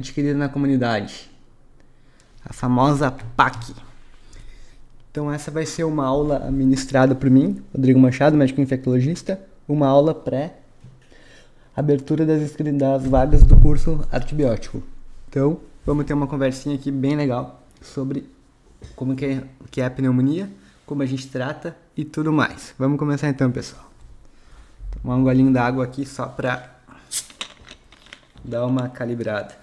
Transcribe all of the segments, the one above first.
adquirida na comunidade, a famosa PAC. Então essa vai ser uma aula ministrada por mim, Rodrigo Machado, médico infectologista, uma aula pré-abertura das vagas do curso antibiótico. Então vamos ter uma conversinha aqui bem legal sobre como que é a pneumonia, como a gente trata e tudo mais. Vamos começar então, pessoal. Tomar um golinho d'água aqui só para dar uma calibrada.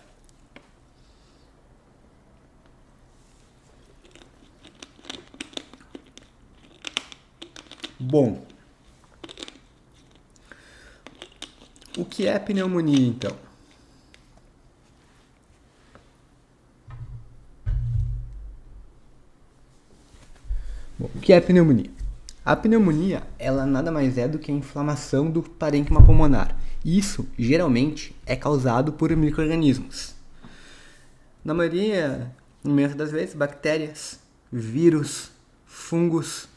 Bom, o que é pneumonia então? Bom, o que é pneumonia? A pneumonia, ela nada mais é do que a inflamação do parênquima pulmonar. Isso, geralmente, é causado por micro-organismos. Na maioria das vezes, bactérias, vírus, fungos.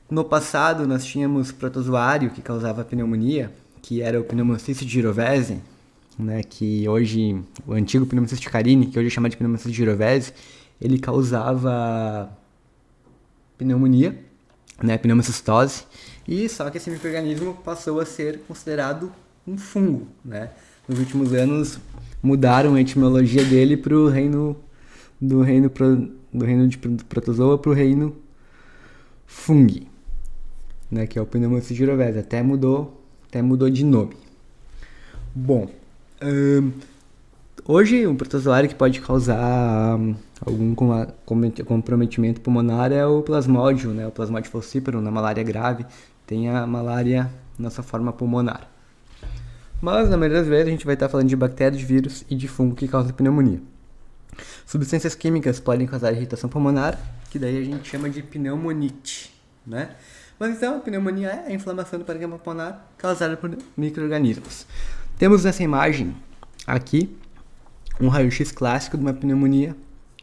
No passado, nós tínhamos protozoário que causava pneumonia, que era o Pneumocystis gyrovese, né, que hoje, o antigo Pneumocystis carini, que hoje é chamado de Pneumocystis gyrovese, ele causava pneumonia, né, pneumocistose, e só que esse micro-organismo passou a ser considerado um fungo, né? Nos últimos anos mudaram a etimologia dele para o reino de protozoa para o reino fungi, né, que é o Pneumocystis gyrovese. Até mudou de nome. Bom, hoje um protozoário que pode causar algum comprometimento pulmonar é o plasmódio, né? O plasmódio falciparum na malária grave tem a malária na sua forma pulmonar. Mas na maioria das vezes a gente vai estar falando de bactérias, de vírus e de fungo que causam pneumonia. Substâncias químicas podem causar irritação pulmonar, que daí a gente chama de pneumonite, né? Mas então a pneumonia é a inflamação do parênquima pulmonar causada por micro-organismos. Temos nessa imagem aqui um raio-x clássico de uma pneumonia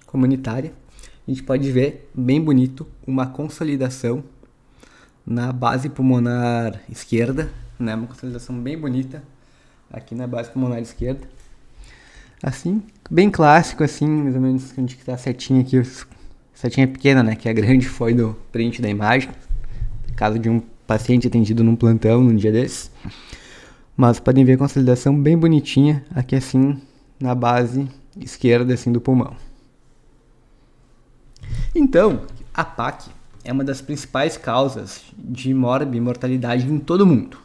comunitária. A gente pode ver, bem bonito, uma consolidação na base pulmonar esquerda, né? Uma consolidação bem bonita aqui na base pulmonar esquerda. Assim, bem clássico, assim, mais ou menos, a gente tá certinho aqui, setinha pequena, né? Que a grande foi do print da imagem, caso de um paciente atendido num plantão num dia desses. Mas podem ver a consolidação bem bonitinha aqui assim na base esquerda assim do pulmão. Então, a PAC é uma das principais causas de mortalidade em todo o mundo.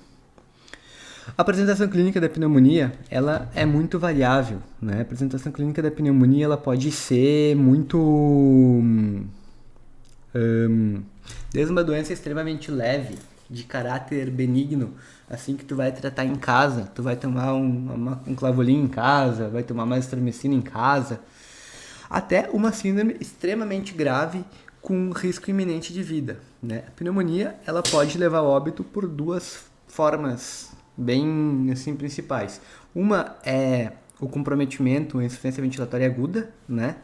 A apresentação clínica da pneumonia, ela é muito variável, né? A apresentação clínica da pneumonia, ela pode ser muito desde uma doença extremamente leve, de caráter benigno, assim que tu vai tratar em casa, tu vai tomar um clavolin em casa, vai tomar uma estromicina em casa, até uma síndrome extremamente grave com risco iminente de vida, né? A pneumonia, ela pode levar ao óbito por duas formas bem assim principais. Uma é o comprometimento, a insuficiência ventilatória aguda, né?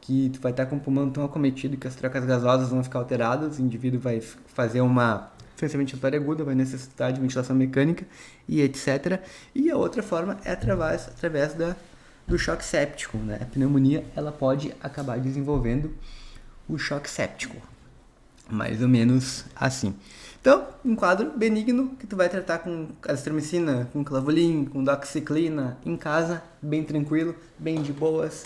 Que tu vai estar com o pulmão tão acometido que as trocas gasosas vão ficar alteradas, o indivíduo vai fazer uma insuficiência ventilatória aguda, vai necessitar de ventilação mecânica e etc. E a outra forma é através do choque séptico, né? A pneumonia, ela pode acabar desenvolvendo o choque séptico, mais ou menos assim. Então, um quadro benigno que tu vai tratar com azithromicina, com clavolin, com doxiciclina em casa, bem tranquilo, bem de boas,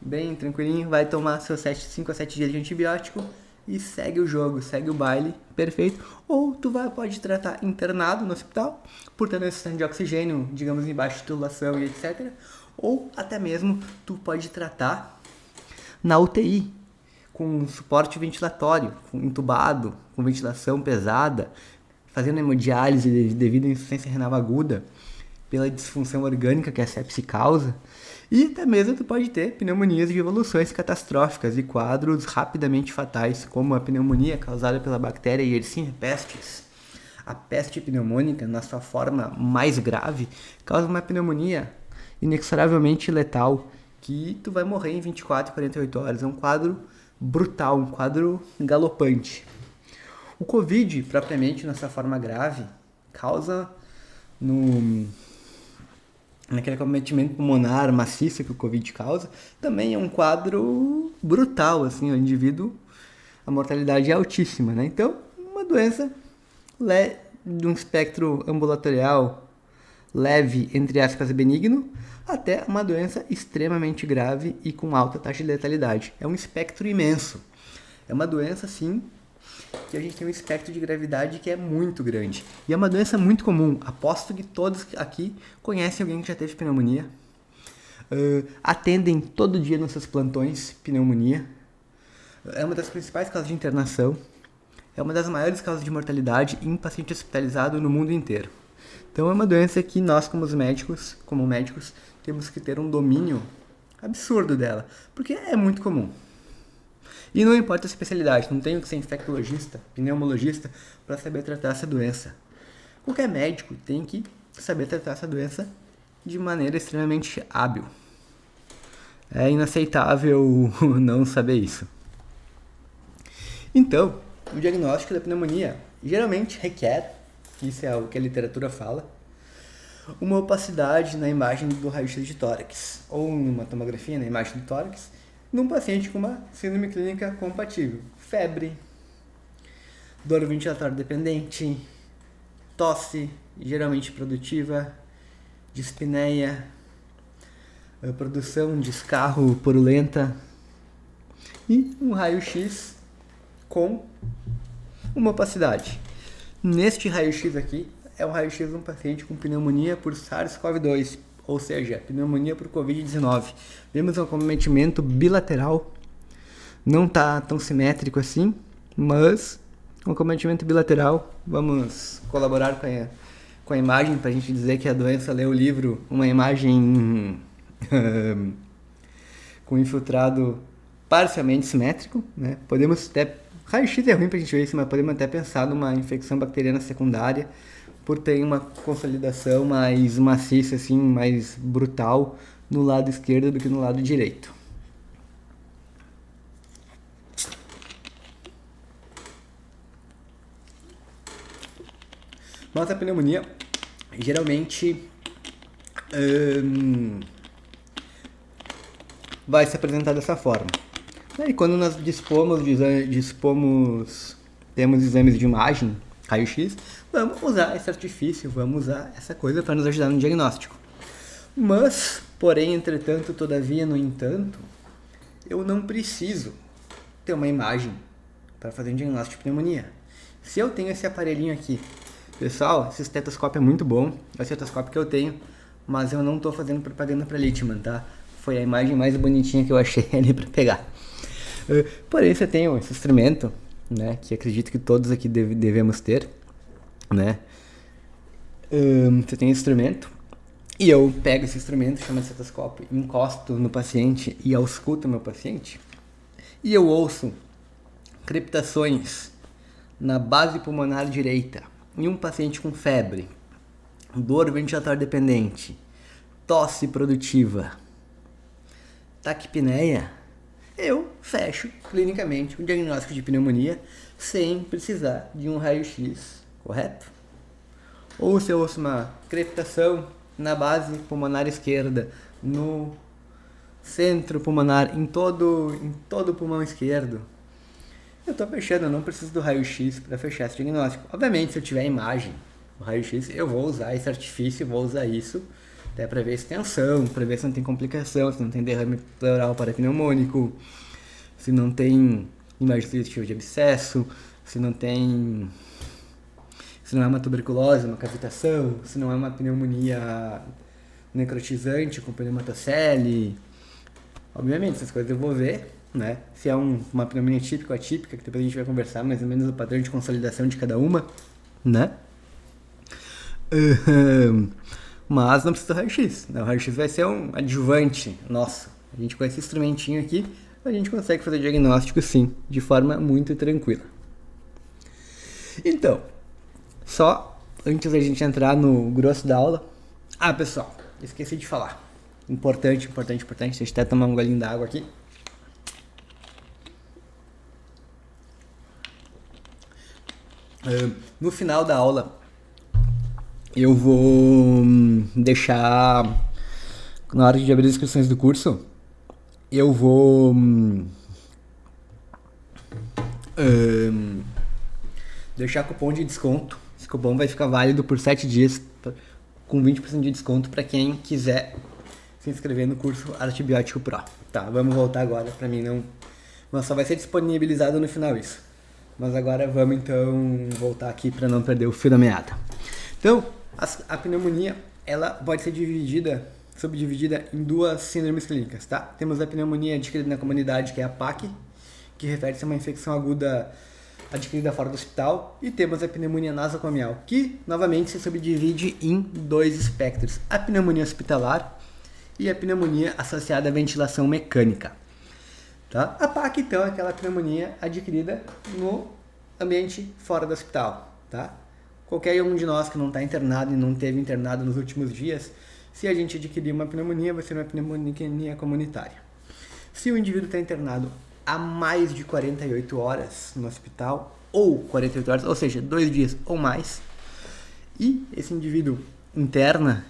bem tranquilinho, vai tomar seus 5 a 7 dias de antibiótico e segue o jogo, segue o baile, perfeito. Ou tu pode tratar internado no hospital, por ter necessidade de oxigênio, digamos, em baixa titulação e etc. Ou até mesmo tu pode tratar na UTI, com suporte ventilatório, entubado, com ventilação pesada, fazendo hemodiálise devido à insuficiência renal aguda, pela disfunção orgânica que a sepse causa. E até mesmo tu pode ter pneumonias de evoluções catastróficas e quadros rapidamente fatais, como a pneumonia causada pela bactéria Yersinia pestis. A peste pneumônica, na sua forma mais grave, causa uma pneumonia inexoravelmente letal, que tu vai morrer em 24 a 48 horas. É um quadro brutal, um quadro galopante. O Covid, propriamente, na sua forma grave, causa no naquele acometimento pulmonar maciço que o Covid causa, também é um quadro brutal, assim, o indivíduo, a mortalidade é altíssima, né? Então, uma doença de um espectro ambulatorial leve, entre aspas, benigno, até uma doença extremamente grave e com alta taxa de letalidade. É um espectro imenso. É uma doença, sim, que a gente tem um espectro de gravidade que é muito grande. E é uma doença muito comum. Aposto que todos aqui conhecem alguém que já teve pneumonia. Atendem todo dia nos seus plantões pneumonia. É uma das principais causas de internação. É uma das maiores causas de mortalidade em paciente hospitalizado no mundo inteiro. Então é uma doença que nós, como médicos, temos que ter um domínio absurdo dela, porque é muito comum. E não importa a especialidade, não tenho que ser infectologista, pneumologista para saber tratar essa doença. Qualquer médico tem que saber tratar essa doença de maneira extremamente hábil. É inaceitável não saber isso. Então, o diagnóstico da pneumonia geralmente requer, isso é o que a literatura fala, uma opacidade na imagem do raio-x de tórax, ou uma tomografia na imagem do tórax, num paciente com uma síndrome clínica compatível. Febre, dor ventilatória dependente, tosse, geralmente produtiva, dispneia, produção de escarro purulenta e um raio-x com uma opacidade. Neste raio-x aqui, é um raio-x de um paciente com pneumonia por SARS-CoV-2, ou seja, pneumonia por Covid-19. Vemos um acometimento bilateral, não está tão simétrico assim, mas um acometimento bilateral. Vamos colaborar com a imagem para a gente dizer que a doença lê o livro, uma imagem com infiltrado parcialmente simétrico, né? Podemos até, raio-x é ruim para a gente ver isso, mas podemos até pensar numa infecção bacteriana secundária, por ter uma consolidação mais maciça, assim, mais brutal no lado esquerdo do que no lado direito. Mas a pneumonia geralmente vai se apresentar dessa forma. E quando nós temos exames de imagem, raio-x, vamos usar esse artifício, vamos usar essa coisa para nos ajudar no diagnóstico. Mas, porém, entretanto, todavia, no entanto, eu não preciso ter uma imagem para fazer um diagnóstico de pneumonia. Se eu tenho esse aparelhinho aqui, pessoal, esse estetoscópio é muito bom, é o estetoscópio que eu tenho, mas eu não estou fazendo propaganda para Litman, tá? Foi a imagem mais bonitinha que eu achei ali para pegar. Porém, você tem esse instrumento, né, que acredito que todos aqui devemos ter, né? Você tem esse instrumento e eu pego esse instrumento, chama de estetoscópio, encosto no paciente e ausculto meu paciente e eu ouço crepitações na base pulmonar direita em um paciente com febre, dor ventilatória dependente, tosse produtiva, taquipneia. Eu fecho clinicamente um diagnóstico de pneumonia sem precisar de um raio-x, correto? Ou se eu ouço uma crepitação na base pulmonar esquerda, no centro pulmonar, em todo o pulmão esquerdo, eu estou fechando, eu não preciso do raio-x para fechar esse diagnóstico. Obviamente, se eu tiver imagem, o raio-x, eu vou usar esse artifício, vou usar isso, até para ver se tem tensão, para ver se não tem complicação, se não tem derrame pleural parapneumônico, se não tem imagem sugestiva de abscesso, se não é uma tuberculose, uma cavitação, se não é uma pneumonia necrotizante com pneumatocele. Obviamente, essas coisas eu vou ver, né? Se é uma pneumonia típica ou atípica, que depois a gente vai conversar mais ou menos o padrão de consolidação de cada uma, né? Mas não precisa do raio-x, né? O raio-x vai ser um adjuvante nosso. A gente com esse instrumentinho aqui, a gente consegue fazer diagnóstico sim, de forma muito tranquila. Então, só antes da gente entrar no grosso da aula. Pessoal, esqueci de falar. Importante. Deixa eu até tomar um golinho d'água aqui. No final da aula, eu vou deixar na hora de abrir as inscrições do curso, eu vou deixar cupom de desconto. Esse cupom vai ficar válido por 7 dias com 20% de desconto para quem quiser se inscrever no curso Artebiótico Pro. Tá, vamos voltar agora, para mim não... Mas só vai ser disponibilizado no final isso. Mas agora vamos então voltar aqui para não perder o fio da meada. Então, a pneumonia, ela pode ser subdividida em duas síndromes clínicas, tá? Temos a pneumonia adquirida na comunidade, que é a PAC, que refere-se a uma infecção aguda adquirida fora do hospital, e temos a pneumonia nosocomial, que novamente se subdivide em dois espectros, a pneumonia hospitalar e a pneumonia associada à ventilação mecânica. Tá? A PAC, então, é aquela pneumonia adquirida no ambiente fora do hospital. Tá? Qualquer um de nós que não está internado e não teve internado nos últimos dias, se a gente adquirir uma pneumonia, vai ser uma pneumonia comunitária. Se o indivíduo está internado há mais de 48 horas no hospital, ou 48 horas, ou seja, 2 dias ou mais, e esse indivíduo interna,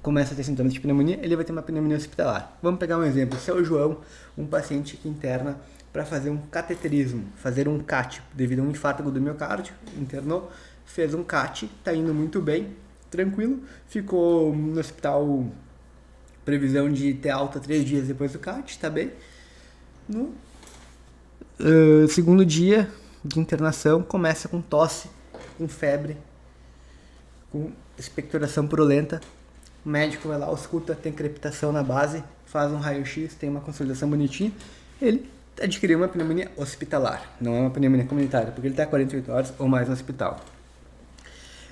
começa a ter sintomas de pneumonia, ele vai ter uma pneumonia hospitalar. Vamos pegar um exemplo, se é o João, um paciente que interna para fazer um cateterismo, fazer um CAT, devido a um infarto do miocárdio, internou, fez um CAT, está indo muito bem, tranquilo, ficou no hospital, previsão de ter alta 3 dias depois do CAT, está bem. No segundo dia de internação, começa com tosse, com febre, com expectoração purulenta. O médico vai lá, ausculta, tem crepitação na base, faz um raio-x, tem uma consolidação bonitinha. Ele adquiriu uma pneumonia hospitalar, não é uma pneumonia comunitária, porque ele está 48 horas ou mais no hospital.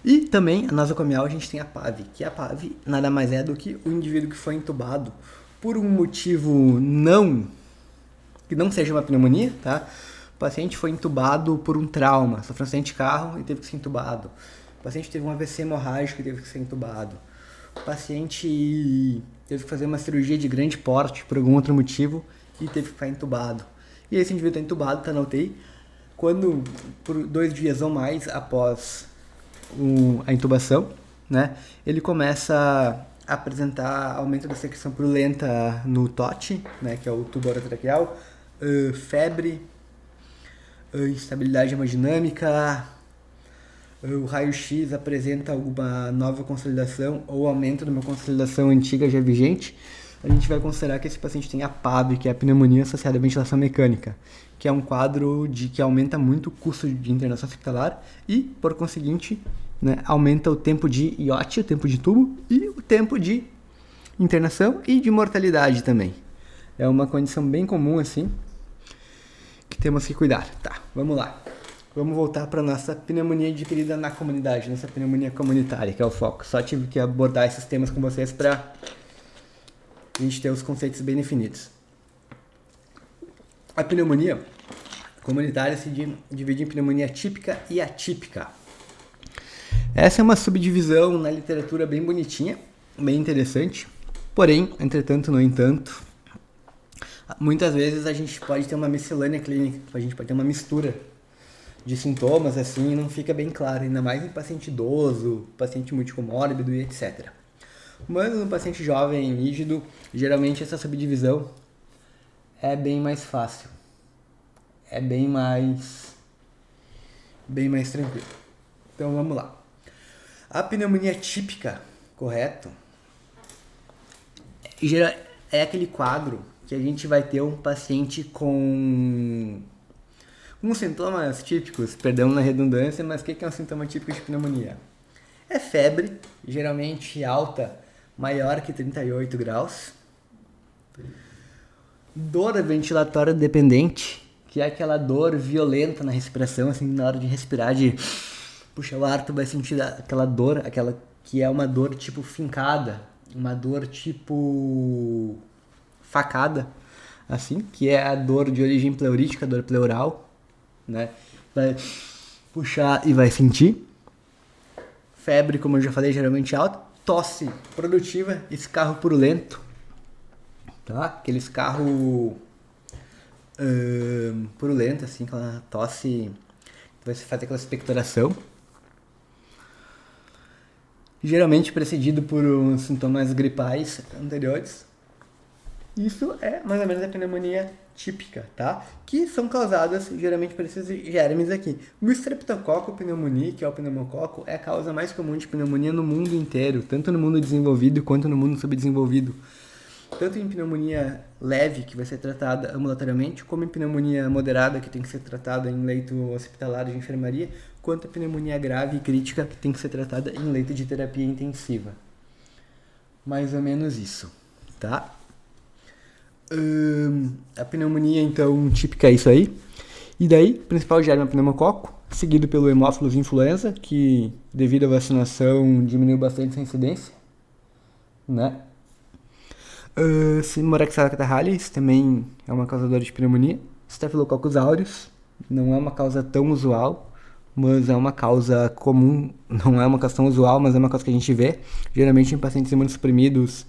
E também, a nosocomial, a gente tem a PAV, que a PAV nada mais é do que o indivíduo que foi entubado por um motivo que não seja uma pneumonia, tá? O paciente foi entubado por um trauma, sofreu um acidente de carro e teve que ser entubado. O paciente teve um AVC hemorrágico e teve que ser entubado. O paciente teve que fazer uma cirurgia de grande porte por algum outro motivo e teve que ficar entubado. E esse indivíduo está entubado, está na UTI, quando por 2 dias ou mais após a intubação, né, ele começa a apresentar aumento da secreção purulenta no TOT, né, que é o tubo orotraqueal, febre, instabilidade hemodinâmica, o raio-x apresenta alguma nova consolidação ou aumento de uma consolidação antiga já vigente, a gente vai considerar que esse paciente tem a PAV, que é a pneumonia associada à ventilação mecânica, que é um quadro que aumenta muito o custo de internação hospitalar e, por conseguinte, né, aumenta o tempo de IOT, o tempo de tubo, e o tempo de internação e de mortalidade também. É uma condição bem comum, assim, que temos que cuidar. Tá, vamos lá. Vamos voltar para a nossa pneumonia adquirida na comunidade, nossa pneumonia comunitária, que é o foco. Só tive que abordar esses temas com vocês para a gente ter os conceitos bem definidos. A pneumonia comunitária se divide em pneumonia típica e atípica. Essa é uma subdivisão na literatura bem bonitinha, bem interessante. Porém, entretanto, no entanto, muitas vezes a gente pode ter uma miscelânea clínica, a gente pode ter uma mistura de sintomas assim e não fica bem claro, ainda mais em paciente idoso, paciente multicomórbido e etc. Mas no paciente jovem, rígido, geralmente essa subdivisão é bem mais fácil, é bem mais tranquilo. Então vamos lá. A pneumonia típica, correto? É aquele quadro que a gente vai ter um paciente com sintomas típicos, perdão na redundância, mas o que é um sintoma típico de pneumonia? É febre, geralmente alta, maior que 38 graus. Dor ventilatória dependente, que é aquela dor violenta na respiração, assim, na hora de respirar, de puxar o ar, tu vai sentir aquela dor, aquela que é uma dor tipo fincada, uma dor tipo facada, assim, que é a dor de origem pleurítica, dor pleural, né? Vai puxar e vai sentir. Febre, como eu já falei, geralmente alta. Tosse produtiva, escarro purulento, tá? Aquele escarro purulento, assim, aquela tosse, vai fazer aquela expectoração. geralmente precedido por sintomas gripais anteriores. Isso é mais ou menos a pneumonia típica, tá? Que são causadas geralmente por esses germes aqui. O Streptococcus pneumoniae, que é o pneumococo, é a causa mais comum de pneumonia no mundo inteiro, tanto no mundo desenvolvido quanto no mundo subdesenvolvido. Tanto em pneumonia leve, que vai ser tratada ambulatoriamente, como em pneumonia moderada, que tem que ser tratada em leito hospitalar de enfermaria, quanto a pneumonia grave e crítica, que tem que ser tratada em leito de terapia intensiva. Mais ou menos isso, tá? A pneumonia, então, típica é isso aí. E daí, o principal germe é o pneumococo, seguido pelo Haemophilus influenza, que devido à vacinação diminuiu bastante a incidência, né? Moraxella catarrhalis também é uma causadora de pneumonia. Staphylococcus aureus não é uma causa tão usual, mas é uma causa comum. Não é uma causa tão usual, mas é uma causa que a gente vê, geralmente em pacientes imunossuprimidos,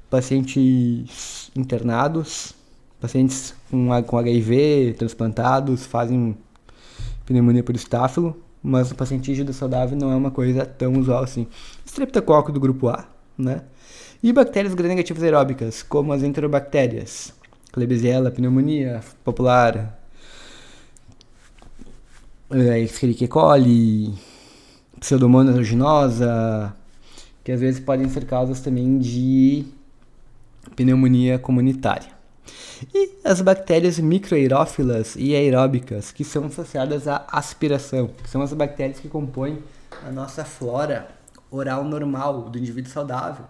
pacientes internados, pacientes com HIV, transplantados, fazem pneumonia por estáfilo, mas o paciente rígido saudável não é uma coisa tão usual assim. Streptococcus do grupo A, né? E bactérias gram-negativas aeróbicas, como as enterobactérias, Klebsiella pneumonia popular, Escherichia coli, Pseudomonas aeruginosa, que às vezes podem ser causas também de pneumonia comunitária. E as bactérias microaerófilas e aeróbicas, que são associadas à aspiração, que são as bactérias que compõem a nossa flora oral normal do indivíduo saudável.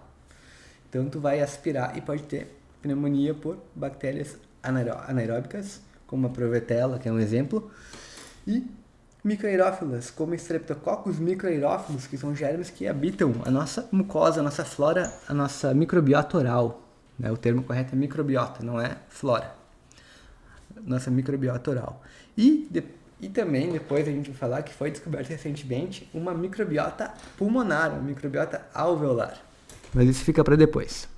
Então, tu vai aspirar e pode ter pneumonia por bactérias anaeróbicas, como a Provetella, que é um exemplo, e microaerófilas, como Streptococcus microaerófilos, que são germes que habitam a nossa mucosa, a nossa flora, a nossa microbiota oral. O termo correto é microbiota, não é flora. Nossa microbiota oral. E também, depois a gente vai falar que foi descoberto recentemente uma microbiota pulmonar, uma microbiota alveolar. Mas isso fica para depois.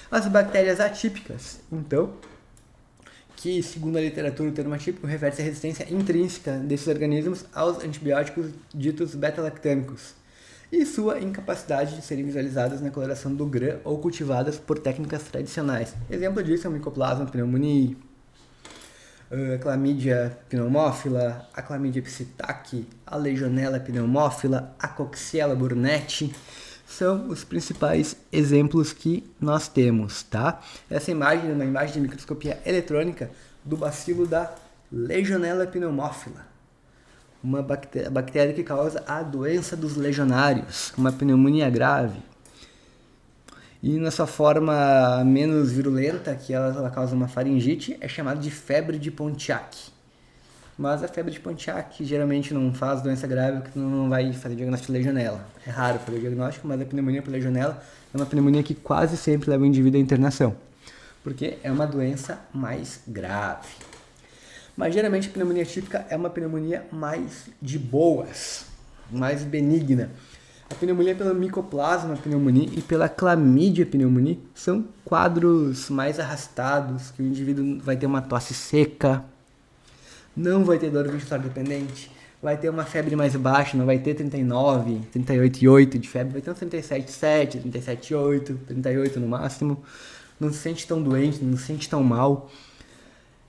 As bactérias atípicas, então, que segundo a literatura o termo atípico refere-se à resistência intrínseca desses organismos aos antibióticos ditos beta-lactâmicos e sua incapacidade de serem visualizadas na coloração do GRAM ou cultivadas por técnicas tradicionais. Exemplo disso é o Mycoplasma pneumoniae, a Chlamydia pneumófila, a Chlamydia psittaci, a Legionella pneumófila, a Coxiella burnetii, são os principais exemplos que nós temos, tá? Essa imagem é uma imagem de microscopia eletrônica do bacilo da Legionella pneumófila, uma bactéria que causa a doença dos legionários, uma pneumonia grave. E na sua forma menos virulenta, que ela causa uma faringite, é chamada de febre de Pontiac. Mas a febre de Pontiac geralmente não faz doença grave, porque não vai fazer diagnóstico de legionela. É raro fazer o diagnóstico, mas a pneumonia por legionela é uma pneumonia que quase sempre leva o indivíduo à internação, porque é uma doença mais grave. Mas geralmente a pneumonia típica é uma pneumonia mais de boas, mais benigna. A pneumonia pela Mycoplasma pneumoniae e pela Chlamydia pneumoniae são quadros mais arrastados, que o indivíduo vai ter uma tosse seca, não vai ter dor ventilatória dependente, vai ter uma febre mais baixa, não vai ter 39, 38,8 de febre, vai ter uns 37,7, 37,8, 38 no máximo. Não se sente tão doente, não se sente tão mal.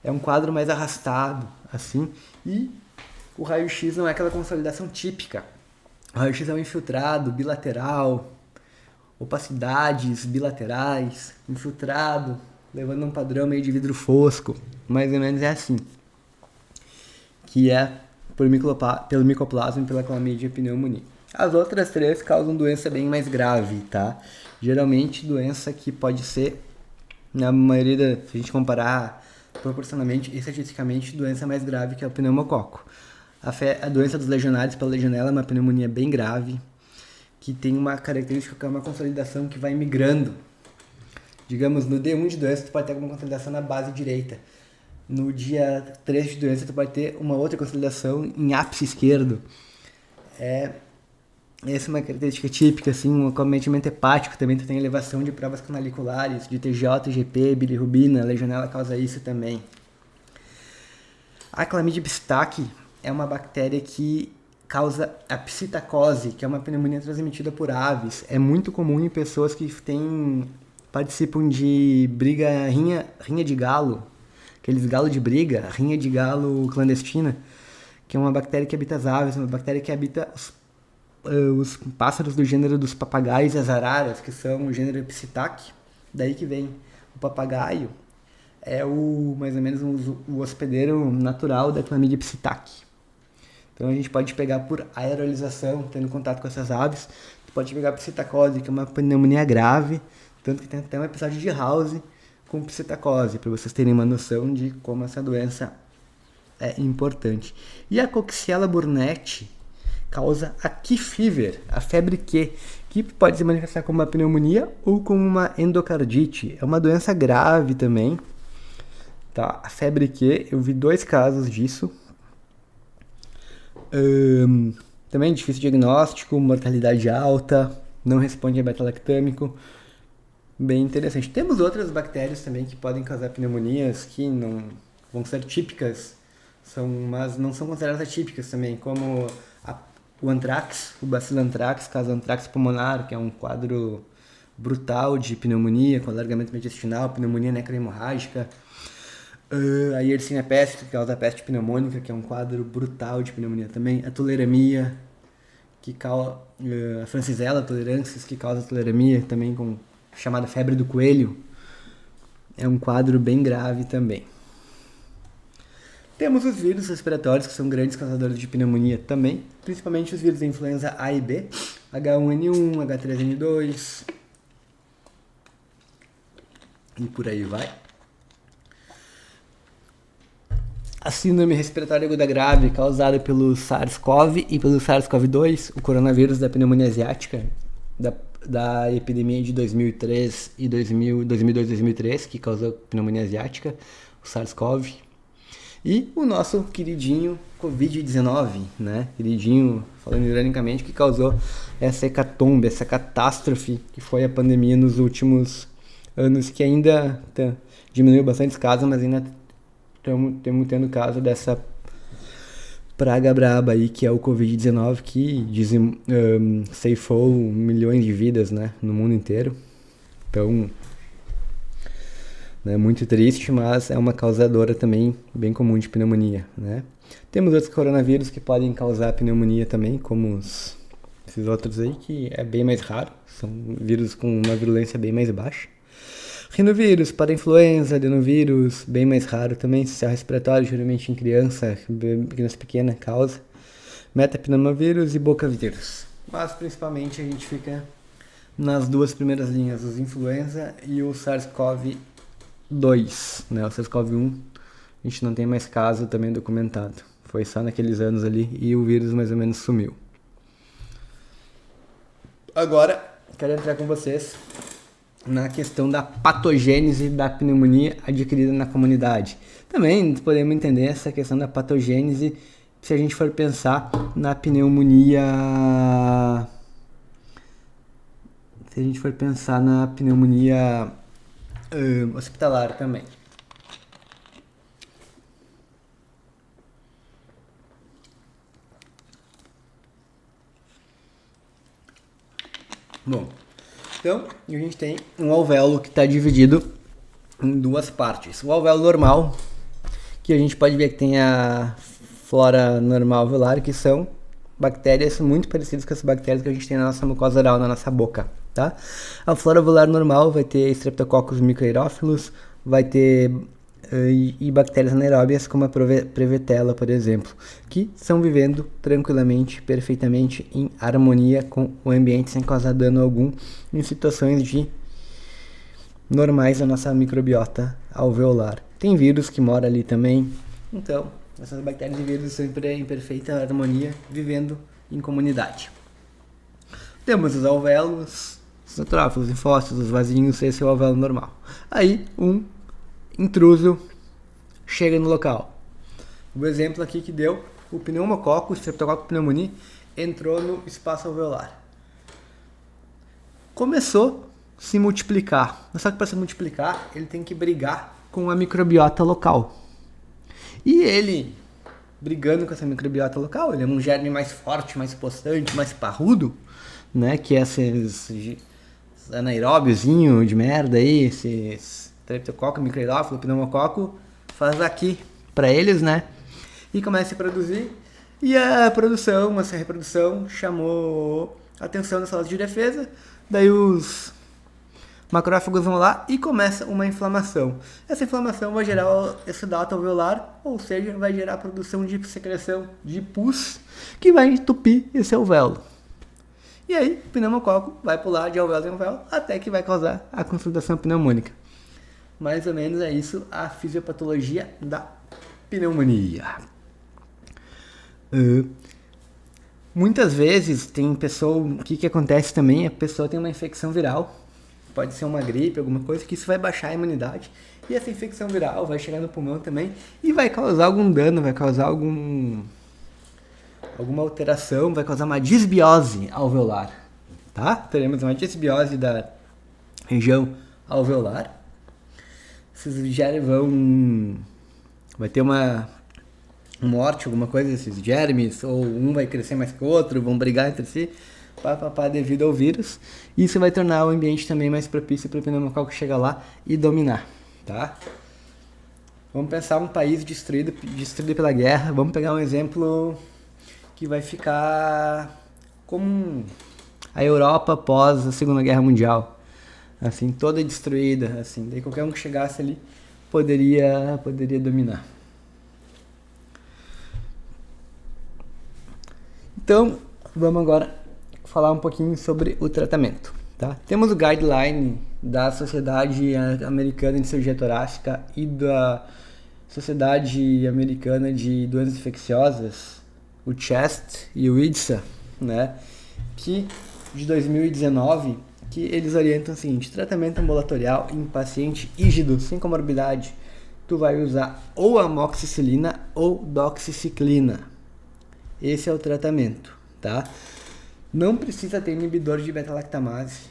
É um quadro mais arrastado, assim. E o raio-x não é aquela consolidação típica. O raio-x é um infiltrado bilateral, opacidades bilaterais, infiltrado, levando um padrão meio de vidro fosco. Mais ou menos é assim. Que é pelo Mycoplasma e pela Chlamydia pneumoniae. As outras três causam doença bem mais grave, tá? Geralmente doença que pode ser, na maioria se a gente comparar proporcionalmente e estatisticamente, doença mais grave que é o pneumococo. A doença dos legionários pela legionela é uma pneumonia bem grave, que tem uma característica que é uma consolidação que vai migrando. Digamos, no D1 de doença, tu pode ter alguma consolidação na base direita. No dia 3 de doença, tu pode ter uma outra consolidação em ápice esquerdo. Essa é uma característica típica, assim, um acometimento hepático também, tu tem elevação de provas canaliculares, de TJ, IgP, bilirrubina, a legionela causa isso também. A Chlamydia psittaci é uma bactéria que causa a psitacose, que é uma pneumonia transmitida por aves. É muito comum em pessoas que participam de rinha de galo, aqueles galos de briga, rinha de galo clandestina, que é uma bactéria que habita as aves, uma bactéria que habita os pássaros do gênero dos papagaios e as araras, que são o gênero Psittaci. Daí que vem o papagaio, é mais ou menos o hospedeiro natural da Chlamydia psittaci. Então a gente pode pegar por aerolização, tendo contato com essas aves. Tu pode pegar psitacose, que é uma pneumonia grave, tanto que tem até um episódio de House com psitacose, para vocês terem uma noção de como essa doença é importante. E a Coxiella burnetii causa a Key fever, a febre Q, que pode se manifestar como uma pneumonia ou como uma endocardite. É uma doença grave também. Tá? A febre Q, eu vi 2 casos disso. Também difícil diagnóstico, mortalidade alta, não responde a beta-lactâmico. Bem interessante. Temos outras bactérias também que podem causar pneumonias que não vão ser típicas, mas não são consideradas atípicas também, como o anthrax, o bacilo anthrax, causa anthrax pulmonar, que é um quadro brutal de pneumonia, com alargamento intestinal, pneumonia necrohemorrágica. A Yersinia pestis, que causa a peste pneumônica, que é um quadro brutal de pneumonia também. A tuleramia, que causa a Francisella tularensis, que causa a tuleramia, também com chamada febre do coelho. É um quadro bem grave também. Temos os vírus respiratórios, que são grandes causadores de pneumonia também, principalmente os vírus da influenza A e B, H1N1, H3N2 e por aí vai. A síndrome respiratória aguda grave, causada pelo SARS-CoV e pelo SARS-CoV-2, o coronavírus da pneumonia asiática, da epidemia de 2003 e 2002-2003, que causou pneumonia asiática, o SARS-CoV. E o nosso queridinho Covid-19, né? Queridinho, falando ironicamente, que causou essa hecatombe, essa catástrofe que foi a pandemia nos últimos anos, que ainda diminuiu bastante os casos, mas ainda estamos tendo caso dessa praga braba aí, que é o Covid-19, que ceifou milhões de vidas, né, no mundo inteiro. Então, é muito triste, mas é uma causadora também bem comum de pneumonia, né? Temos outros coronavírus que podem causar pneumonia também, como esses outros aí, que é bem mais raro, são vírus com uma virulência bem mais baixa. Rinovírus, parainfluenza, adenovírus, bem mais raro também, sistema respiratório, geralmente em criança pequena, causa. Metapneumovírus e bocavírus. Mas principalmente a gente fica nas 2 primeiras linhas, os influenza e o SARS-CoV-2, né? O SARS-CoV-1 a gente não tem mais caso também documentado. Foi só naqueles anos ali e o vírus mais ou menos sumiu. Agora, quero entrar com vocês na questão da patogênese da pneumonia adquirida na comunidade. Também podemos entender essa questão da patogênese se a gente for pensar na pneumonia... Se a gente for pensar na pneumonia hospitalar também. Bom, então a gente tem um alvéolo que está dividido em 2 partes. O alvéolo normal, que a gente pode ver que tem a flora normal alveolar, que são bactérias muito parecidas com as bactérias que a gente tem na nossa mucosa oral, na nossa boca, tá? A flora alveolar normal vai ter Streptococcus microaerófilos, vai ter e bactérias anaeróbias como a Prevotella, por exemplo, que estão vivendo tranquilamente, perfeitamente em harmonia com o ambiente sem causar dano algum em situações normais da nossa microbiota alveolar. Tem vírus que mora ali também, então essas bactérias e vírus estão em perfeita harmonia, vivendo em comunidade. Temos os alvéolos, os neutrófilos, linfócitos, os vasinhos, esse é o alvéolo normal. Aí um intruso chega no local. O exemplo aqui que deu, o pneumococo, o Streptococcus pneumoniae, entrou no espaço alveolar. Começou a se multiplicar. Só que para se multiplicar, ele tem que brigar com a microbiota local. E ele brigando com essa microbiota local. Ele é um germe mais forte, mais postante, mais parrudo, né? Que esses anaeróbiozinho de merda aí, esses streptococo, microilófilo, pneumococo, faz aqui pra eles, né? E começa a produzir. E a produção, essa reprodução, chamou a atenção das células de defesa. Daí os macrófagos vão lá e começa uma inflamação. Essa inflamação vai gerar exudato alveolar, ou seja, vai gerar a produção de secreção de pus, que vai entupir esse alvéolo. E aí, o pneumococo vai pular de alvéolo em alvéolo até que vai causar a consolidação pneumônica. Mais ou menos é isso a fisiopatologia da pneumonia. Muitas vezes tem pessoa, o que acontece também, a pessoa tem uma infecção viral, pode ser uma gripe, alguma coisa, que isso vai baixar a imunidade, e essa infecção viral vai chegar no pulmão também e vai causar algum dano, vai causar alguma alteração, vai causar uma disbiose alveolar, tá? Teremos uma disbiose da região alveolar. Esses germes vai ter uma morte, alguma coisa desses germes, ou um vai crescer mais que o outro, vão brigar entre si, devido ao vírus. Isso vai tornar o ambiente também mais propício para o pneumococo chegar lá e dominar, tá? Vamos pensar um país destruído pela guerra. Vamos pegar um exemplo que vai ficar como a Europa após a Segunda Guerra Mundial, assim, toda destruída, assim, daí qualquer um que chegasse ali poderia dominar. Então, vamos agora falar um pouquinho sobre o tratamento, tá? Temos o guideline da Sociedade Americana de Cirurgia Torácica e da Sociedade Americana de Doenças Infecciosas, o CHEST e o IDSA, né? Que de 2019, que eles orientam o seguinte: tratamento ambulatorial em paciente rígido sem comorbidade, tu vai usar ou amoxicilina ou doxiciclina. Esse é o tratamento, tá? Não precisa ter inibidor de beta-lactamase,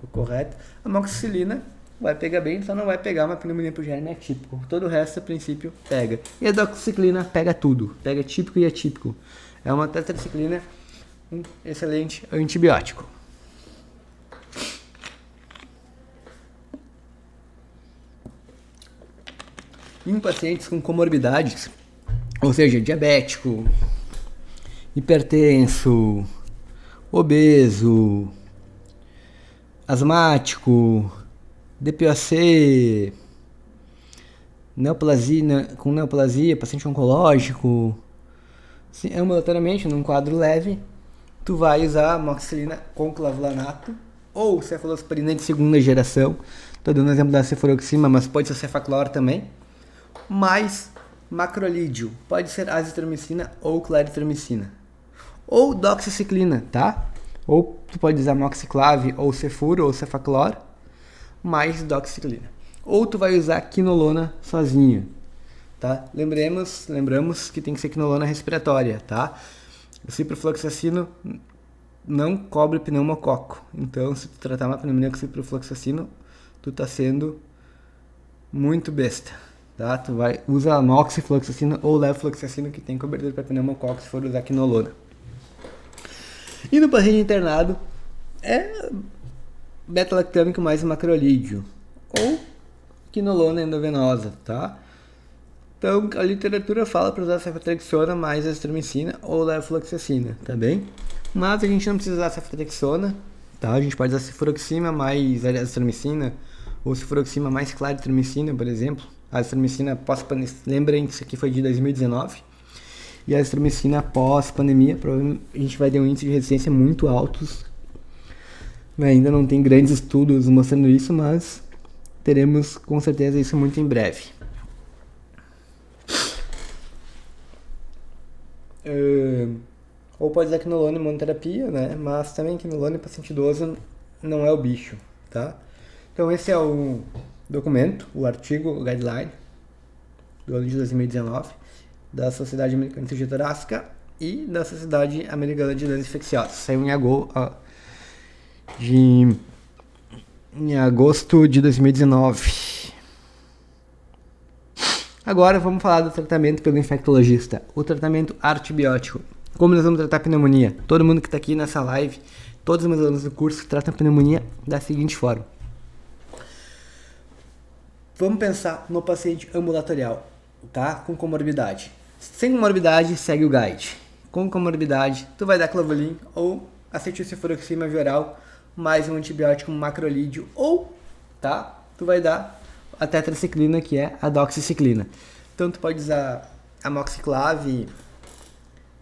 o correto. A amoxicilina vai pegar bem, só não vai pegar uma pneumonia por germe atípico. Todo o resto, a princípio, pega. E a doxiciclina pega tudo, pega típico e atípico. É uma tetraciclina, um excelente antibiótico. Em pacientes com comorbidades, ou seja, diabético, hipertenso, obeso, asmático, DPOC, com neoplasia, paciente oncológico, ambulatoriamente, num quadro leve, tu vai usar amoxicilina com clavulanato ou cefalosporina de segunda geração. Estou dando um exemplo da cefuroxima, mas pode ser cefaclor também. Mais macrolídeo, pode ser azitromicina ou claritromicina. Ou doxiciclina, tá? Ou tu pode usar amoxiclave ou cefuro ou cefaclor, mais doxiciclina. Ou tu vai usar quinolona sozinho, tá? Lembramos que tem que ser quinolona respiratória, tá? O ciprofloxacino não cobre pneumococo. Então, se tu tratar uma pneumonia com ciprofloxacino, tu tá sendo muito besta, tá? Tu vai usar amoxifloxacina ou levofloxacina, que tem cobertura para pneumococo, se for usar quinolona. E no paciente internado é beta-lactâmico mais macrolídeo ou quinolona endovenosa, tá? Então a literatura fala para usar ceftriaxona mais azitromicina ou levofloxacina, tá bem? Mas a gente não precisa usar ceftriaxona, tá? A gente pode usar cefuroxima mais azitromicina ou cefuroxima mais claritromicina, por exemplo. A azitromicina pós-pandemia, lembrem que isso aqui foi de 2019. E a azitromicina pós-pandemia, provavelmente a gente vai ter um índice de resistência muito altos. Ainda não tem grandes estudos mostrando isso, mas teremos com certeza isso muito em breve. Ou pode usar quinolona em monoterapia, né? Mas também quinolona em paciente idoso não é o bicho, tá? Então esse é o documento, o artigo, o guideline do ano de 2019 da Sociedade Americana de Cirurgia Torácica e da Sociedade Americana de Doenças Infecciosas. Saiu em agosto de 2019. Agora vamos falar do tratamento pelo infectologista, o tratamento antibiótico. Como nós vamos tratar pneumonia? Todo mundo que está aqui nessa live, todos os meus alunos do curso tratam pneumonia da seguinte forma. Vamos pensar no paciente ambulatorial, tá? Com comorbidade. Sem comorbidade, segue o guide. Com comorbidade, tu vai dar Clavulin ou acetilcefuroxima via oral, mais um antibiótico macrolídeo, ou, tá? Tu vai dar a tetraciclina, que é a doxiciclina. Então tu pode usar amoxiclave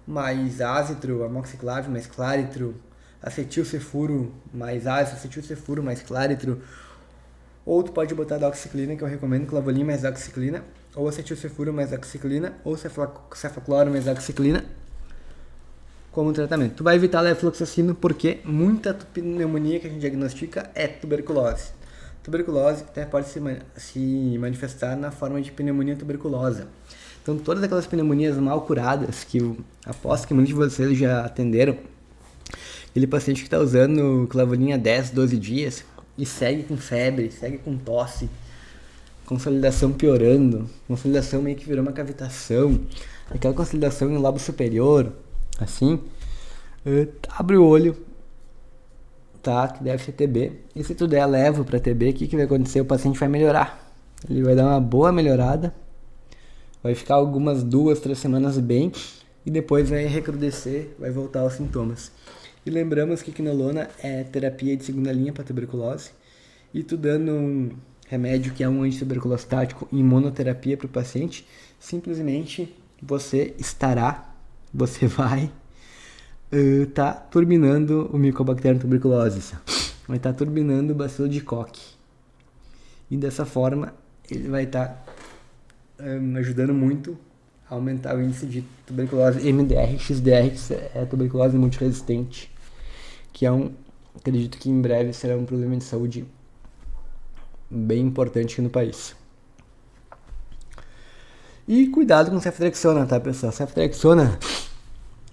mais ácitro, amoxiclave mais claritro, acetilcefuro mais ácido, acetilcefuro mais claritro, ou tu pode botar doxiciclina, que eu recomendo, Clavulin mais doxiciclina, ou acetilcefuro mais doxiciclina, ou cefacloro mais doxiciclina, como tratamento. Tu vai evitar levofloxacino porque muita pneumonia que a gente diagnostica é tuberculose. Tuberculose até pode se manifestar na forma de pneumonia tuberculosa. Então, todas aquelas pneumonias mal curadas, que eu aposto que muitos de vocês já atenderam, aquele paciente que está usando Clavulin há 10, 12 dias e segue com febre, segue com tosse, consolidação piorando, consolidação meio que virou uma cavitação, aquela consolidação no lábio superior, assim, abre o olho, tá, que deve ser TB, e se tu der levo para TB, o que vai acontecer? O paciente vai melhorar, ele vai dar uma boa melhorada, vai ficar algumas 2, 3 semanas bem, e depois vai recrudescer, vai voltar aos sintomas. E lembramos que quinolona é terapia de segunda linha para tuberculose, e tu dando um remédio que é um antituberculostático em monoterapia para o paciente, simplesmente você vai tá turbinando o Mycobacterium tuberculosis, vai estar turbinando o bacilo de Koch, e dessa forma ele vai estar ajudando muito a aumentar o índice de tuberculose MDR, XDR, que é tuberculose multiresistente, que acredito que em breve será um problema de saúde bem importante aqui no país. E cuidado com ceftriaxona, tá, pessoal? Ceftriaxona,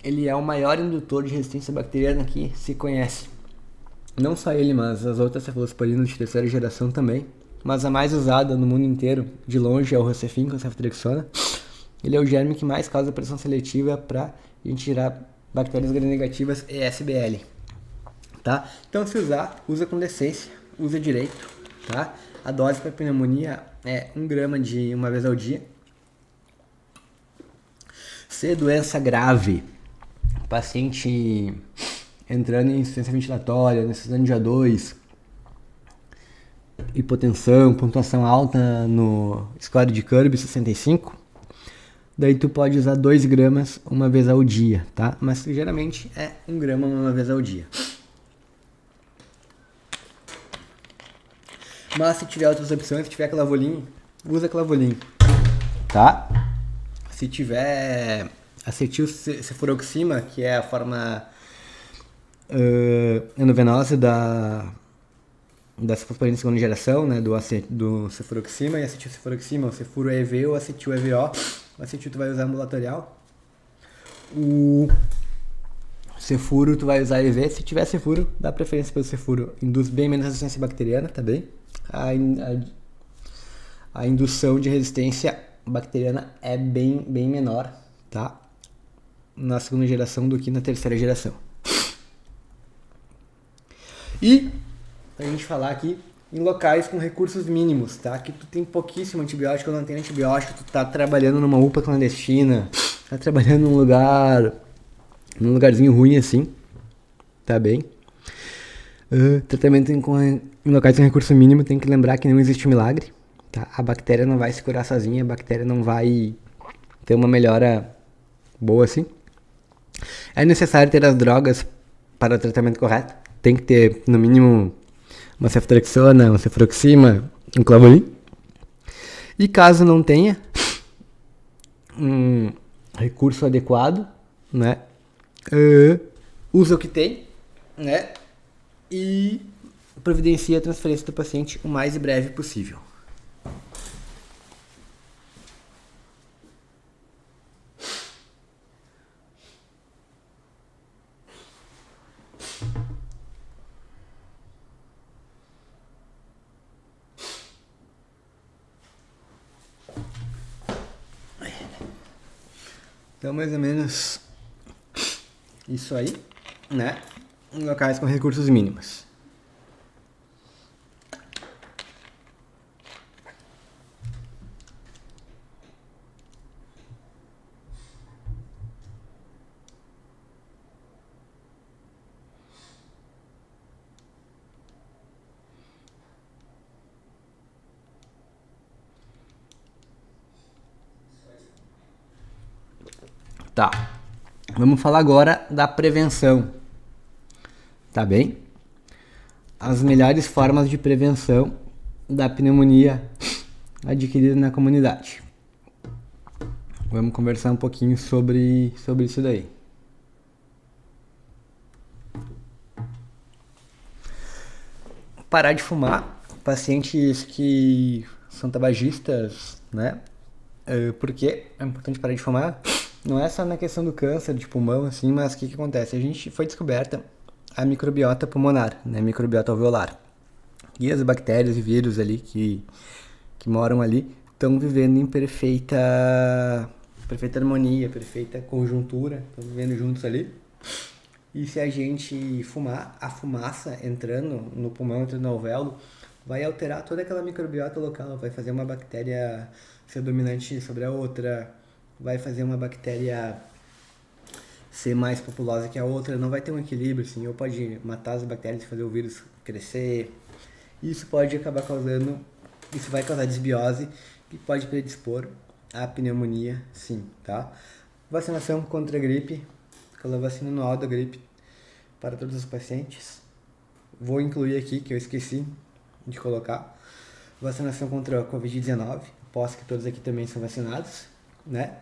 ele é o maior indutor de resistência bacteriana que se conhece. Não só ele, mas as outras cefalosporinas de terceira geração também. Mas a mais usada no mundo inteiro, de longe, é o Rocephin com ceftriaxona. Ele é o germe que mais causa pressão seletiva para a gente tirar bactérias gram-negativas e SBL. Tá? Então, se usar, usa com decência, usa direito. Tá? A dose para pneumonia é 1 grama de uma vez ao dia. Se doença grave, paciente entrando em insuficiência ventilatória, necessitando de A2, hipotensão, pontuação alta no score de Kirby 65, daí tu pode usar 2 gramas uma vez ao dia, tá? Mas geralmente é 1 grama uma vez ao dia. Mas se tiver outras opções, se tiver Clavulin, usa Clavulin, tá? Se tiver acetilcefuroxima, que é a forma endovenosa da cefalosporina de segunda geração, né, do cefuroxima e acetilcefuroxima, o cefuro EV ou acetil EVO. O acetil tu vai usar ambulatorial. O cefuro tu vai usar EV. Se tiver cefuro, dá preferência pelo cefuro. Induz bem menos resistência bacteriana, tá bem? A indução de resistência bacteriana é bem menor, tá? Na segunda geração do que na terceira geração. E a gente falar aqui em locais com recursos mínimos, tá? Que tu tem pouquíssimo antibiótico, não tem antibiótico, tu tá trabalhando numa UPA clandestina, tá trabalhando num lugarzinho ruim assim, tá bem? Tratamento em locais com recurso mínimo, tem que lembrar que não existe milagre, tá? A bactéria não vai se curar sozinha, a bactéria não vai ter uma melhora boa assim. É necessário ter as drogas para o tratamento correto, tem que ter no mínimo uma ceftriaxona, uma cefuroxima, um Clavulin. E caso não tenha um recurso adequado, né, usa o que tem, né, e providencia a transferência do paciente o mais breve possível. Então, mais ou menos isso aí, né? Em locais com recursos mínimos. Tá. Vamos falar agora da prevenção. Tá bem? As melhores formas de prevenção da pneumonia adquirida na comunidade. Vamos conversar um pouquinho sobre isso daí. Parar de fumar. Pacientes que são tabagistas, né? Por que é importante parar de fumar? Não é só na questão do câncer de pulmão, assim, mas o que acontece? A gente foi descoberta a microbiota pulmonar, né? Microbiota alveolar. E as bactérias e vírus ali que moram ali estão vivendo em perfeita harmonia, perfeita conjuntura, estão vivendo juntos ali. E se a gente fumar, a fumaça entrando no pulmão, entrando no alvéolo, vai alterar toda aquela microbiota local, vai fazer uma bactéria ser dominante sobre a outra, vai fazer uma bactéria ser mais populosa que a outra, não vai ter um equilíbrio, assim, ou pode matar as bactérias e fazer o vírus crescer. Isso pode acabar causando, isso vai causar desbiose e pode predispor à pneumonia, sim, tá? Vacinação contra a gripe, aquela vacina anual da gripe para todos os pacientes. Vou incluir aqui, que eu esqueci de colocar, vacinação contra a Covid-19, posso que todos aqui também são vacinados, né?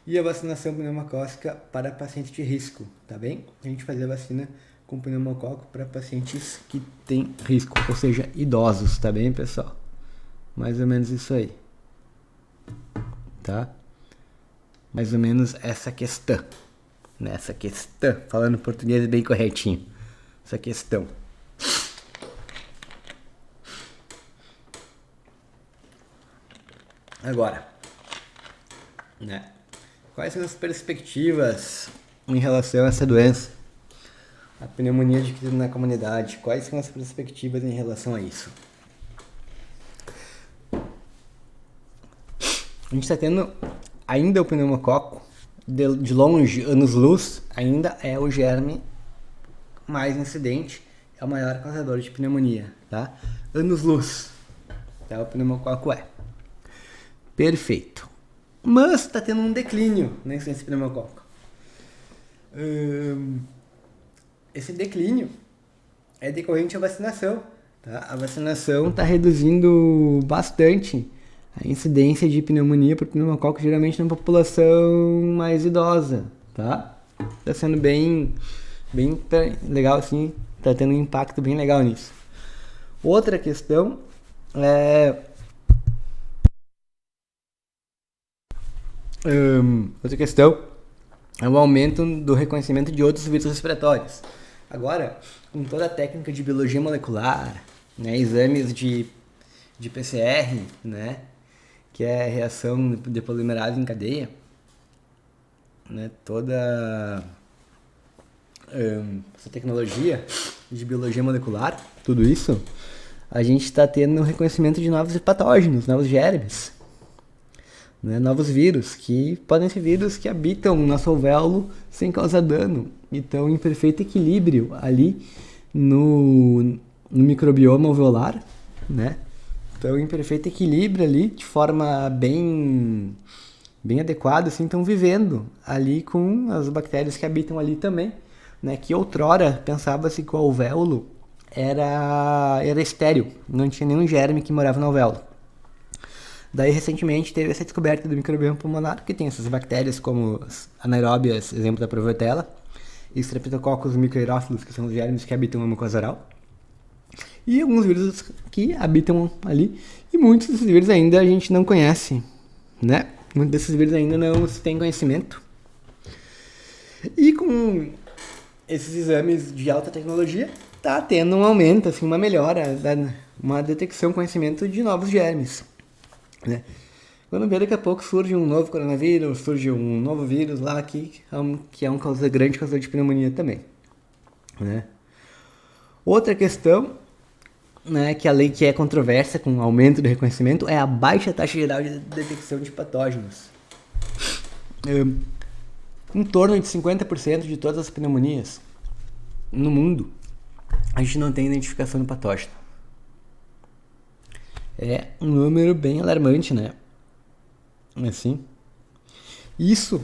E a vacinação pneumocócica para pacientes de risco, tá bem? A gente fazia vacina com pneumococo para pacientes que têm risco, ou seja, idosos, tá bem, pessoal? Mais ou menos isso aí, tá? Mais ou menos essa questão, né? Essa questão, falando português bem corretinho, essa questão. Agora, né? Quais são as perspectivas em relação a essa doença? A pneumonia adquirida na comunidade. Quais são as perspectivas em relação a isso? A gente está tendo ainda o pneumococo, de longe, anos-luz, ainda é o germe mais incidente, é o maior causador de pneumonia, tá? Anos-luz, tá? O pneumococo é. Perfeito. Mas está tendo um declínio nesse pneumococo. Esse declínio é decorrente à vacinação, tá? A vacinação está reduzindo bastante a incidência de pneumonia por pneumococo, geralmente na população mais idosa, tá? Está sendo bem legal, assim, está tendo um impacto bem legal nisso. Outra questão é... o aumento do reconhecimento de outros vírus respiratórios. Agora, com toda a técnica de biologia molecular, né, exames de PCR, né, que é a reação de polimerase em cadeia, né, toda essa tecnologia de biologia molecular, tudo isso, a gente está tendo um reconhecimento de novos patógenos, novos germes, né, novos vírus, que podem ser vírus que habitam no nosso alvéolo sem causar dano e estão em perfeito equilíbrio ali no microbioma alveolar, né? Estão em perfeito equilíbrio ali, de forma bem adequada, assim, estão vivendo ali com as bactérias que habitam ali também, né? Que outrora pensava-se que o alvéolo era estéril, não tinha nenhum germe que morava no alvéolo. Daí, recentemente, teve essa descoberta do microbioma pulmonar, que tem essas bactérias como as anaeróbias, exemplo da Prevotella, e Streptococcus microaerófilos, que são os germes que habitam a mucosa oral, e alguns vírus que habitam ali, e muitos desses vírus ainda a gente não conhece, né? Muitos desses vírus ainda não se tem conhecimento. E com esses exames de alta tecnologia, tá tendo um aumento, assim, uma melhora, uma detecção, conhecimento de novos germes, né? Quando vê, daqui a pouco surge um novo coronavírus, surge um novo vírus lá que é um grande causador de pneumonia também, né? Outra questão, né, que a lei que é controversa com o aumento do reconhecimento é a baixa taxa geral de detecção de patógenos. Em torno de 50% de todas as pneumonias no mundo, a gente não tem identificação do patógeno. É um número bem alarmante, né? Assim. Isso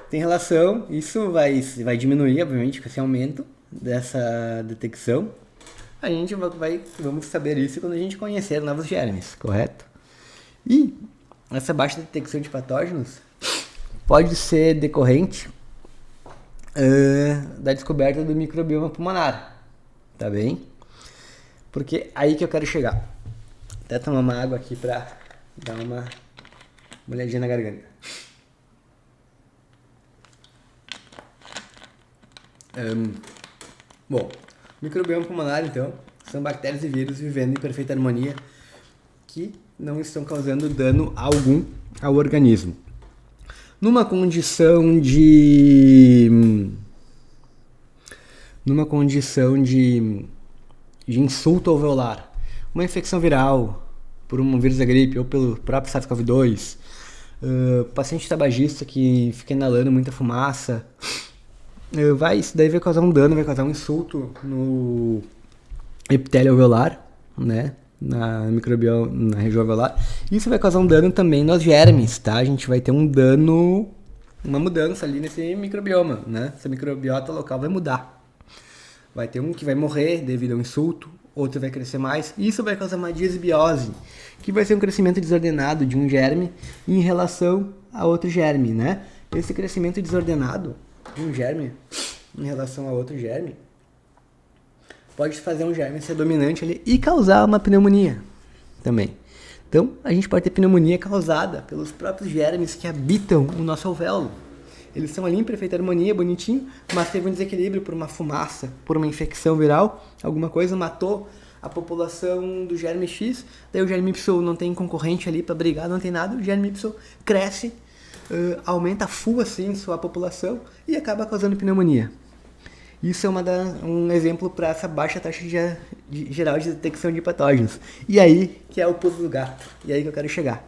tem relação, isso vai diminuir, obviamente, com esse aumento dessa detecção. A gente vamos saber isso quando a gente conhecer novos germes, correto? E essa baixa detecção de patógenos pode ser decorrente da descoberta do microbioma pulmonar, tá bem? Porque aí que eu quero chegar. Até tomar uma água aqui pra dar uma olhadinha na garganta. Bom, microbioma pulmonar, então, são bactérias e vírus vivendo em perfeita harmonia que não estão causando dano algum ao organismo. Numa condição de insulto alveolar, uma infecção viral por um vírus da gripe ou pelo próprio SARS-CoV-2, paciente tabagista que fica inalando muita fumaça, isso daí vai causar um dano, vai causar um insulto no epitélio alveolar, né? Na região alveolar. Isso vai causar um dano também nos germes, tá? A gente vai ter um dano, uma mudança ali nesse microbioma, né? Essa microbiota local vai mudar. Vai ter um que vai morrer devido ao insulto, outro vai crescer mais. Isso vai causar uma disbiose, que vai ser um crescimento desordenado de um germe em relação a outro germe, né? Esse crescimento desordenado de um germe em relação a outro germe pode fazer um germe ser dominante ali e causar uma pneumonia também. Então, a gente pode ter pneumonia causada pelos próprios germes que habitam o nosso alvéolo. Eles estão ali em perfeita harmonia, bonitinho, mas teve um desequilíbrio por uma fumaça, por uma infecção viral, alguma coisa matou a população do germe X, daí o germe Y não tem concorrente ali para brigar, não tem nada, o germe Y cresce, aumenta full assim sua população e acaba causando pneumonia. Isso é um exemplo para essa baixa taxa geral de detecção de patógenos. E aí que é o pulo do gato. E aí que eu quero chegar.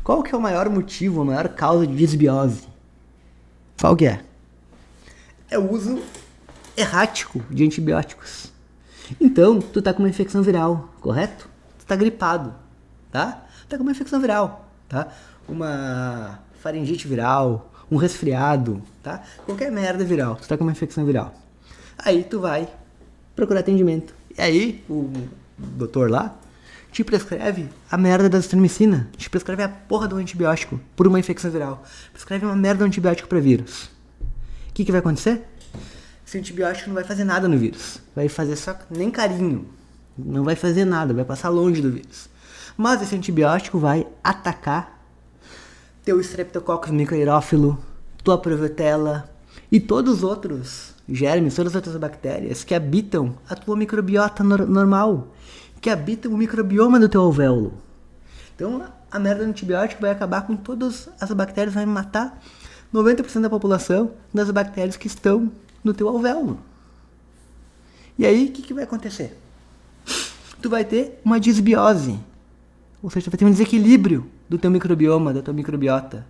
Qual que é o maior motivo, a maior causa de disbiose? Qual que é? É o uso errático de antibióticos. Então, tu tá com uma infecção viral, correto? Tu tá gripado, tá? Tá com uma infecção viral, tá? Uma faringite viral, um resfriado, tá? Qualquer merda viral, tu tá com uma infecção viral. Aí tu vai procurar atendimento. E aí o doutor lá te prescreve a merda da azitromicina. Te prescreve a porra do antibiótico por uma infecção viral. Prescreve uma merda do antibiótico para vírus. O que vai acontecer? Esse antibiótico não vai fazer nada no vírus. Vai fazer só nem carinho. Não vai fazer nada, vai passar longe do vírus. Mas esse antibiótico vai atacar teu Streptococcus microaerófilo, tua Prevotella e todos os outros germes, todas as outras bactérias que habitam a tua microbiota normal, que habitam o microbioma do teu alvéolo. Então, a merda do antibiótico vai acabar com todas as bactérias, vai matar 90% da população das bactérias que estão no teu alvéolo. E aí, o que vai acontecer? Tu vai ter uma disbiose, ou seja, tu vai ter um desequilíbrio do teu microbioma, da tua microbiota.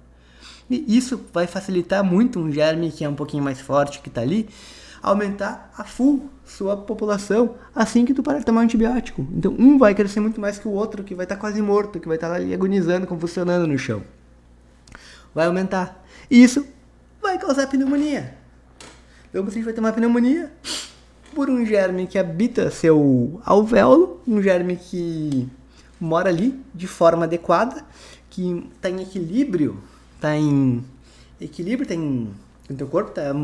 E isso vai facilitar muito um germe que é um pouquinho mais forte, que está ali, aumentar a full sua população assim que tu parar de tomar antibiótico. Então um vai crescer muito mais que o outro, que vai estar quase morto, que vai estar ali agonizando, convulsionando no chão. Vai aumentar. E isso vai causar pneumonia. Então você vai ter uma pneumonia por um germe que habita seu alvéolo, um germe que mora ali de forma adequada, que está em equilíbrio, está no teu corpo, está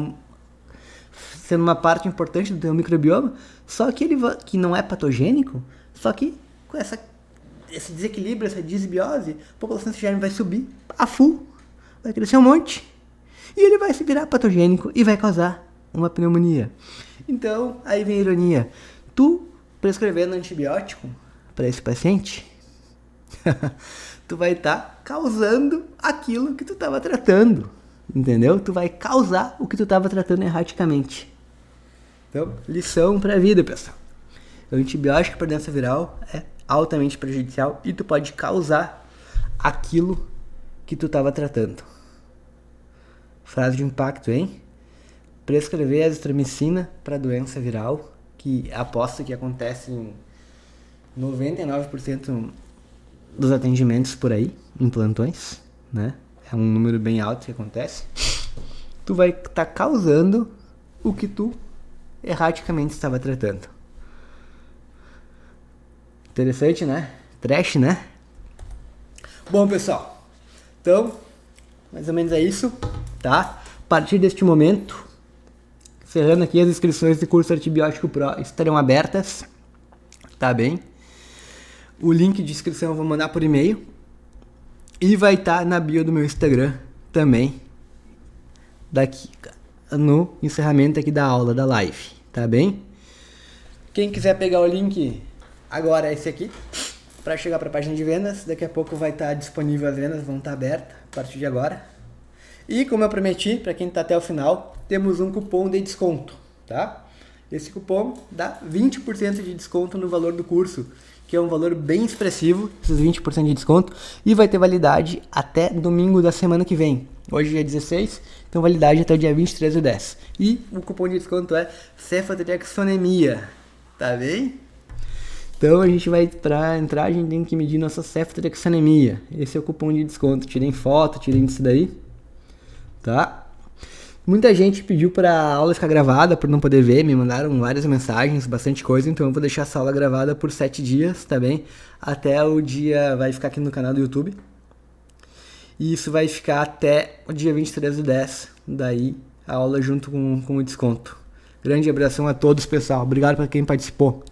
sendo uma parte importante do teu microbioma, só que que não é patogênico, só que com esse desequilíbrio, essa disbiose, a população desse germe vai subir a full, vai crescer um monte, e ele vai se virar patogênico e vai causar uma pneumonia. Então, aí vem a ironia. Tu prescrevendo antibiótico para esse paciente, tu vai estar causando aquilo que tu estava tratando, entendeu? Tu vai causar o que tu estava tratando erraticamente. Então, lição para a vida, pessoal. O antibiótico para doença viral é altamente prejudicial e tu pode causar aquilo que tu estava tratando. Frase de impacto, hein? Prescrever azitromicina para doença viral, que aposto que acontece em 99% dos atendimentos por aí, em plantões, né? É um número bem alto que acontece. Tu vai estar causando o que tu erraticamente estava tratando. Interessante, né? Trash, né? Bom, pessoal, então, mais ou menos é isso, tá? A partir deste momento, encerrando aqui, as inscrições do curso Antibiótico Pro estarão abertas, tá bem? O link de inscrição eu vou mandar por e-mail e vai estar na bio do meu Instagram também, daqui no encerramento aqui da aula, da live, tá bem? Quem quiser pegar o link agora é esse aqui, para chegar para a página de vendas. Daqui a pouco vai estar disponível, as vendas vão estar abertas a partir de agora. E como eu prometi, para quem está até o final, temos um cupom de desconto, tá? Esse cupom dá 20% de desconto no valor do curso, que é um valor bem expressivo, esses 20% de desconto, e vai ter validade até domingo da semana que vem. Hoje é 16, então validade até o dia 23/10. E o cupom de desconto é ceftriaxonemia, tá bem? Então a gente vai, para entrar, a gente tem que medir nossa ceftriaxonemia. Esse é o cupom de desconto. Tirem foto, tirem isso daí, tá? Muita gente pediu para a aula ficar gravada por não poder ver, me mandaram várias mensagens, bastante coisa, então eu vou deixar essa aula gravada por 7 dias, tá bem? Até o dia, vai ficar aqui no canal do YouTube. E isso vai ficar até o dia 23/10, daí a aula junto com o desconto. Grande abração a todos, pessoal. Obrigado para quem participou.